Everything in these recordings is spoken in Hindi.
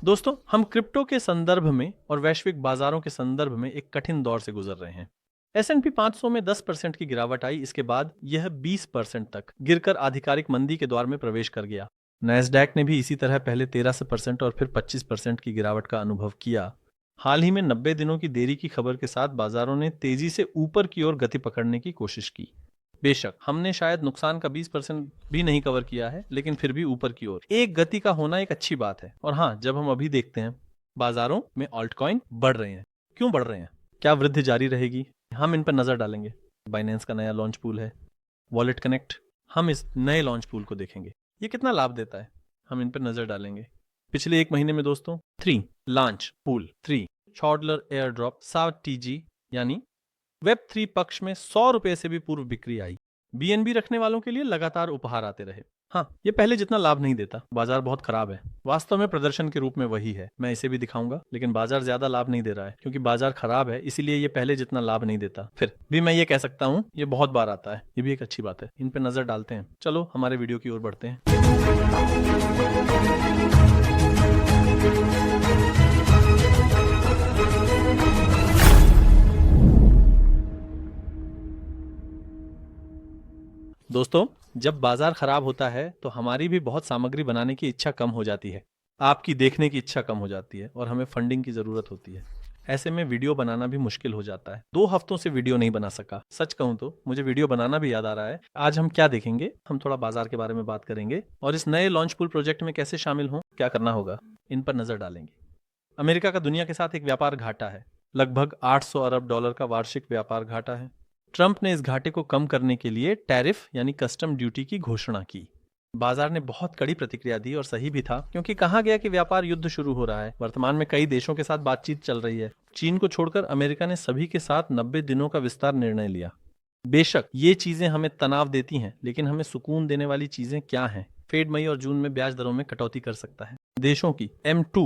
दोस्तों, हम क्रिप्टो के संदर्भ में और वैश्विक बाजारों के संदर्भ में एक कठिन दौर से गुजर रहे हैं। S&P 500 में 10% की गिरावट आई। इसके बाद यह 20% तक गिरकर आधिकारिक मंदी के द्वार में प्रवेश कर गया। नैस्डैक ने भी इसी तरह पहले 13% और फिर 25% की गिरावट का अनुभव किया। हाल ही में 90 दिनों की देरी की खबर के साथ बाजारों ने तेजी से ऊपर की ओर गति पकड़ने की कोशिश की। बेशक हमने शायद नुकसान का 20% भी नहीं कवर किया है, लेकिन फिर भी ऊपर की ओर एक गति का होना एक अच्छी बात है। और हाँ, जब हम अभी देखते हैं बाजारों में ऑल्ट कॉइन बढ़ रहे हैं। क्यों बढ़ रहे हैं? क्या वृद्धि जारी रहेगी? हम इन पर नजर डालेंगे। बाइनेंस का नया लॉन्च पूल है, वॉलेट कनेक्ट। हम इस नए लॉन्च पूल को देखेंगे, ये कितना लाभ देता है, हम इन पर नजर डालेंगे। पिछले एक महीने में दोस्तों 3 लॉन्च पूल 3 शॉर्डलर एयर ड्रॉप SARTG यानी वेब3 पक्ष में 100 रुपए से भी पूर्व बिक्री आई। BNB रखने वालों के लिए लगातार उपहार आते रहे। हाँ, ये पहले जितना लाभ नहीं देता। बाजार बहुत खराब है। वास्तव में प्रदर्शन के रूप में वही है। मैं इसे भी दिखाऊंगा, लेकिन बाजार ज्यादा लाभ नहीं दे रहा है क्योंकि बाजार खराब है, इसीलिए ये पहले जितना लाभ नहीं देता। फिर भी मैं ये कह सकता हूँ, ये बहुत बार आता है। ये भी एक अच्छी बात है। इन पे नजर डालते हैं। चलो हमारे वीडियो की ओर बढ़ते हैं। दोस्तों, जब बाजार खराब होता है तो हमारी भी बहुत सामग्री बनाने की इच्छा कम हो जाती है। आपकी देखने की इच्छा कम हो जाती है और हमें फंडिंग की जरूरत होती है। ऐसे में वीडियो बनाना भी मुश्किल हो जाता है। 2 हफ्तों से वीडियो नहीं बना सका। सच कहूं तो मुझे वीडियो बनाना भी याद आ रहा है। आज हम क्या देखेंगे? हम थोड़ा बाजार के बारे में बात करेंगे और इस नए लॉन्च पूल प्रोजेक्ट में कैसे शामिल हों, क्या करना होगा, इन पर नजर डालेंगे। अमेरिका का दुनिया के साथ एक व्यापार घाटा है। लगभग $800 अरब का वार्षिक व्यापार घाटा है। ट्रंप ने इस घाटे को कम करने के लिए टैरिफ यानी कस्टम ड्यूटी की घोषणा की। बाजार ने बहुत कड़ी प्रतिक्रिया दी और सही भी था, क्योंकि कहा गया कि व्यापार युद्ध शुरू हो रहा है। वर्तमान में कई देशों के साथ बातचीत चल रही है। चीन को छोड़कर अमेरिका ने सभी के साथ 90 दिनों का विस्तार निर्णय लिया। बेशक ये चीजें हमें तनाव देती हैं, लेकिन हमें सुकून देने वाली चीजें क्या हैं? फेड मई और जून में ब्याज दरों में कटौती कर सकता है। देशों की M2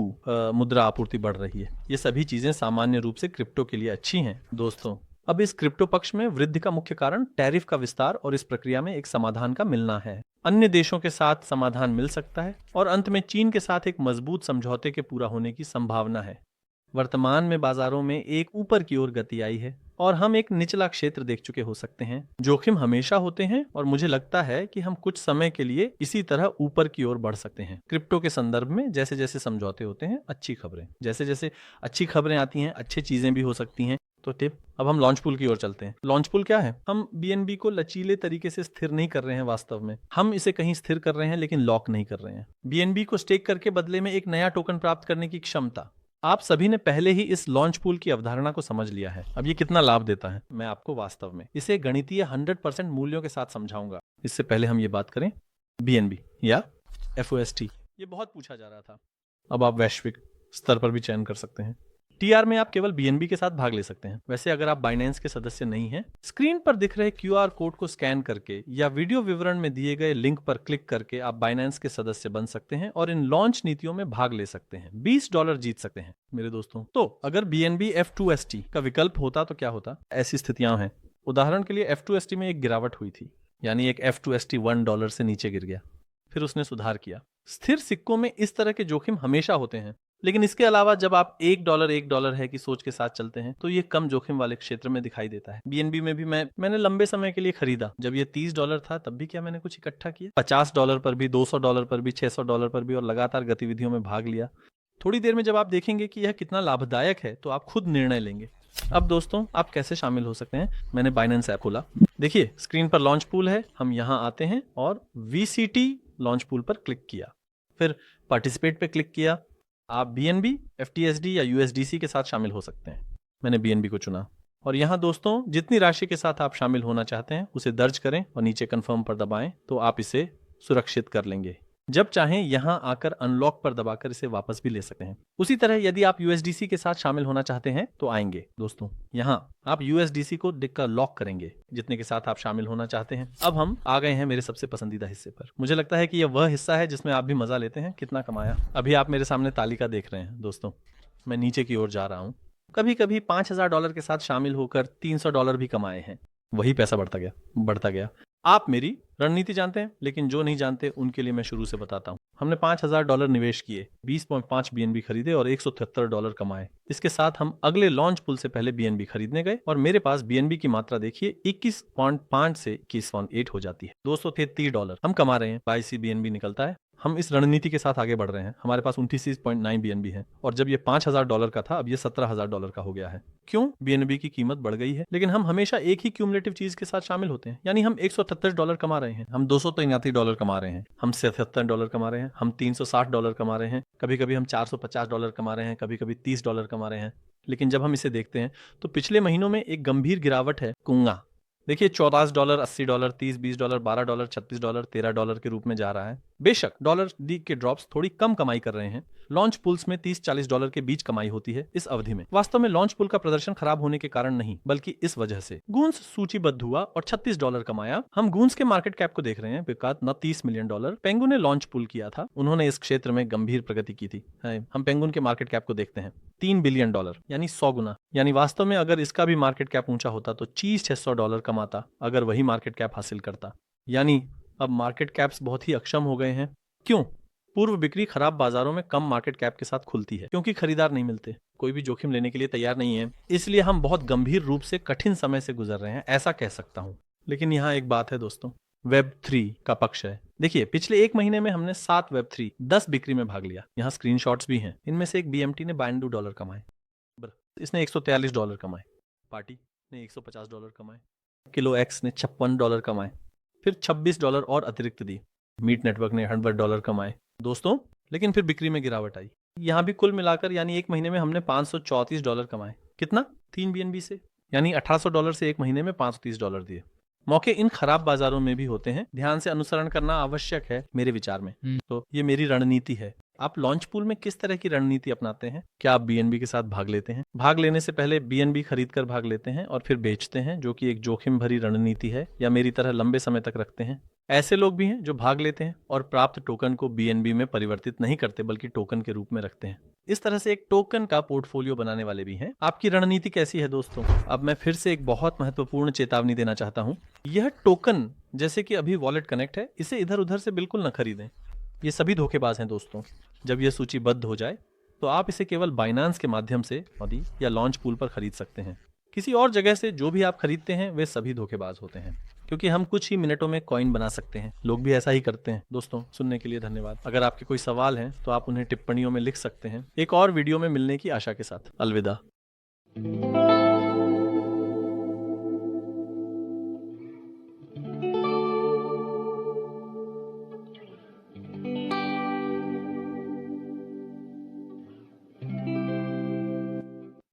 मुद्रा आपूर्ति बढ़ रही है। ये सभी चीजें सामान्य रूप से क्रिप्टो के लिए अच्छी हैं। दोस्तों, अब इस क्रिप्टो पक्ष में वृद्धि का मुख्य कारण टैरिफ का विस्तार और इस प्रक्रिया में एक समाधान का मिलना है। अन्य देशों के साथ समाधान मिल सकता है और अंत में चीन के साथ एक मजबूत समझौते के पूरा होने की संभावना है। वर्तमान में बाजारों में एक ऊपर की ओर गति आई है और हम एक निचला क्षेत्र देख चुके हो सकते हैं। जोखिम हमेशा होते हैं और मुझे लगता है कि हम कुछ समय के लिए इसी तरह ऊपर की ओर बढ़ सकते हैं। क्रिप्टो के संदर्भ में जैसे जैसे समझौते होते हैं, अच्छी खबरें, जैसे जैसे अच्छी खबरें आती हैं, अच्छी चीजें भी हो सकती हैं। तो टिप, अब हम लॉन्च पूल की ओर चलते हैं। लॉन्च पूल क्या है? हम BNB को लचीले तरीके से स्थिर नहीं कर रहे हैं। वास्तव में हम इसे कहीं स्थिर कर रहे हैं, लेकिन लॉक नहीं कर रहे हैं। BNB को स्टेक करके बदले में एक नया टोकन प्राप्त करने की क्षमता। आप सभी ने पहले ही इस लॉन्च पूल की अवधारणा को समझ लिया है। अब ये कितना लाभ देता है, मैं आपको वास्तव में इसे गणितीय 100% मूल्यों के साथ समझाऊंगा। इससे पहले हम ये बात करें BNB या FOST। ये बहुत पूछा जा रहा था। अब आप वैश्विक स्तर पर भी चयन कर सकते हैं। TR में आप केवल BNB के साथ भाग ले सकते हैं। वैसे अगर आप बाइनेंस के सदस्य नहीं हैं, स्क्रीन पर दिख रहे QR कोड को स्कैन करके या वीडियो विवरण में दिए गए लिंक पर क्लिक करके आप बाइनेंस के सदस्य बन सकते हैं और इन लॉन्च नीतियों में भाग ले सकते हैं। $20 जीत सकते हैं मेरे दोस्तों। तो अगर BNB F2ST का विकल्प होता तो क्या होता? ऐसी स्थितियां हैं। उदाहरण के लिए F2ST में एक गिरावट हुई थी, यानी एक F2ST $1 से नीचे गिर गया, फिर उसने सुधार किया। स्थिर सिक्कों में इस तरह के जोखिम हमेशा होते हैं, लेकिन इसके अलावा जब आप $1 है कि सोच के साथ चलते हैं, तो ये कम जोखिम वाले क्षेत्र में दिखाई देता है। BNB में भी मैंने लंबे समय के लिए खरीदा। जब ये $30 था तब भी क्या मैंने कुछ इकट्ठा किया? $50 पर भी, $200 पर भी, $600 पर भी, और लगातार गतिविधियों में भाग लिया। थोड़ी देर में जब आप देखेंगे कि यह कितना लाभदायक है, तो आप खुद निर्णय लेंगे। अब दोस्तों, आप कैसे शामिल हो सकते हैं? मैंने बाइनेंस ऐप खोला। देखिए स्क्रीन पर लॉन्च पूल है। हम यहाँ आते हैं और VCT लॉन्च पूल पर क्लिक किया, फिर पार्टिसिपेट पे क्लिक किया। आप BNB, FTSD या USDC के साथ शामिल हो सकते हैं। मैंने BNB को चुना और यहाँ दोस्तों, जितनी राशि के साथ आप शामिल होना चाहते हैं उसे दर्ज करें और नीचे कंफर्म पर दबाएं, तो आप इसे सुरक्षित कर लेंगे। जब चाहें यहाँ आकर अनलॉक पर दबाकर इसे वापस भी ले सकते हैं। उसी तरह यदि आप USDC के साथ शामिल होना चाहते हैं तो आएंगे दोस्तों, यहाँ आप USDC को दिखकर लॉक करेंगे जितने के साथ आप शामिल होना चाहते हैं। अब हम आ गए हैं मेरे सबसे पसंदीदा हिस्से पर। मुझे लगता है कि यह वह हिस्सा है जिसमें आप भी मजा लेते हैं। कितना कमाया? अभी आप मेरे सामने तालिका देख रहे हैं दोस्तों। मैं नीचे की ओर जा रहा हूँ। कभी कभी $5000 के साथ शामिल होकर $300 भी कमाए हैं। वही पैसा बढ़ता गया। आप मेरी रणनीति जानते हैं, लेकिन जो नहीं जानते उनके लिए मैं शुरू से बताता हूँ। हमने $5,000 निवेश किए, 20.5 BNB खरीदे और $173 कमाए। इसके साथ हम अगले लॉन्च पुल से पहले BNB खरीदने गए और मेरे पास BNB की मात्रा देखिए 21.5 से 21.8 हो जाती है। दोस्तों थे $30, हम कमा रहे हैं, 22 BNB निकलता है। हम इस रणनीति के साथ आगे बढ़ रहे हैं। हमारे पास 29.9 BNB है और जब ये $5,000 का था अब ये $17,000 का हो गया है। क्यों? BNB की कीमत बढ़ गई है। लेकिन हम हमेशा एक ही क्यूमुलेटिव चीज के साथ शामिल होते हैं, यानी हम $178 कमा रहे हैं, हम $283 कमा रहे हैं, हम $77 कमा रहे हैं, हम $360 कमा रहे हैं, कभी कभी हम $450 कमा रहे हैं, कभी कभी $30 कमा रहे हैं। लेकिन जब हम इसे देखते हैं तो पिछले महीनों में एक गंभीर गिरावट है कुंगा। देखिए $14, $80, $30, $20, $12, $36, $13 के रूप में जा रहा है। बेशक डॉलर दी के ड्रॉप्स थोड़ी कम कमाई कर रहे हैं। लॉन्च पुल्स में $30-40 के बीच कमाई होती है इस अवधि में। वास्तव में लॉन्च पुल का प्रदर्शन खराब होने के कारण नहीं, बल्कि इस वजह से गूंस सूचीबद्ध हुआ और $36 कमाया। हम गूंस के मार्केट कैप को देख रहे हैं, बिकात न $30 मिलियन। पेंगुन ने लॉन्च पुल किया था, उन्होंने इस क्षेत्र में गंभीर प्रगति की थी। हम पेंगुन के मार्केट कैप को देखते हैं, $3 बिलियन, यानी 100 गुना। यानी वास्तव में अगर इसका भी मार्केट कैप ऊंचा होता तो $600 कमाता अगर वही मार्केट कैप हासिल करता। यानी अब मार्केट कैप्स बहुत ही अक्षम हो गए हैं। क्यों? पूर्व बिक्री खराब बाजारों में कम मार्केट कैप के साथ खुलती है, क्योंकि खरीदार नहीं मिलते, कोई भी जोखिम लेने के लिए तैयार नहीं है। इसलिए हम बहुत गंभीर रूप से कठिन समय से गुजर रहे हैं, ऐसा कह सकता हूं। लेकिन यहाँ एक बात है दोस्तों, Web3 का पक्ष है। देखिए पिछले एक महीने में हमने 7 Web3 10 बिक्री में भाग लिया। यहाँ स्क्रीनशॉट्स भी हैं। इनमें से एक BMT ने $92 कमाए, इसने $143 कमाए, पार्टी ने $150 कमाए, किलो एक्स ने $56 कमाए, फिर $26 और अतिरिक्त दी। मीट नेटवर्क ने $100 कमाए दोस्तों। लेकिन फिर बिक्री में गिरावट आई। यहाँ भी कुल मिलाकर यानी एक महीने में हमने $534 कमाए। कितना? 3 BNB से, यानी $1800 से एक महीने में $530 दिए। मौके इन खराब बाजारों में भी होते हैं, ध्यान से अनुसरण करना आवश्यक है मेरे विचार में। तो ये मेरी रणनीति है। आप लॉन्च पूल में किस तरह की रणनीति अपनाते हैं? क्या आप BNB के साथ भाग लेते हैं? भाग लेने से पहले BNB खरीद कर भाग लेते हैं और फिर बेचते हैं, जो कि एक जोखिम भरी रणनीति है, या मेरी तरह लंबे समय तक रखते हैं? ऐसे लोग भी हैं जो भाग लेते हैं और प्राप्त टोकन को BNB में परिवर्तित नहीं करते, बल्कि टोकन के रूप में रखते हैं। इस तरह से एक टोकन का पोर्टफोलियो बनाने वाले भी हैं। आपकी रणनीति कैसी है दोस्तों? अब मैं फिर से एक बहुत महत्वपूर्ण चेतावनी देना चाहता हूं। यह टोकन, जैसे कि अभी वॉलेट कनेक्ट है, इसे इधर उधर से बिल्कुल न खरीदें। ये सभी धोखेबाज हैं दोस्तों। जब यह सूचीबद्ध हो जाए तो आप इसे केवल बाइनांस के माध्यम से या लॉन्च पूल पर खरीद सकते हैं। किसी और जगह से जो भी आप खरीदते हैं वे सभी धोखेबाज होते हैं, क्योंकि हम कुछ ही मिनटों में कॉइन बना सकते हैं। लोग भी ऐसा ही करते हैं। दोस्तों सुनने के लिए धन्यवाद। अगर आपके कोई सवाल हैं तो आप उन्हें टिप्पणियों में लिख सकते हैं। एक और वीडियो में मिलने की आशा के साथ अलविदा।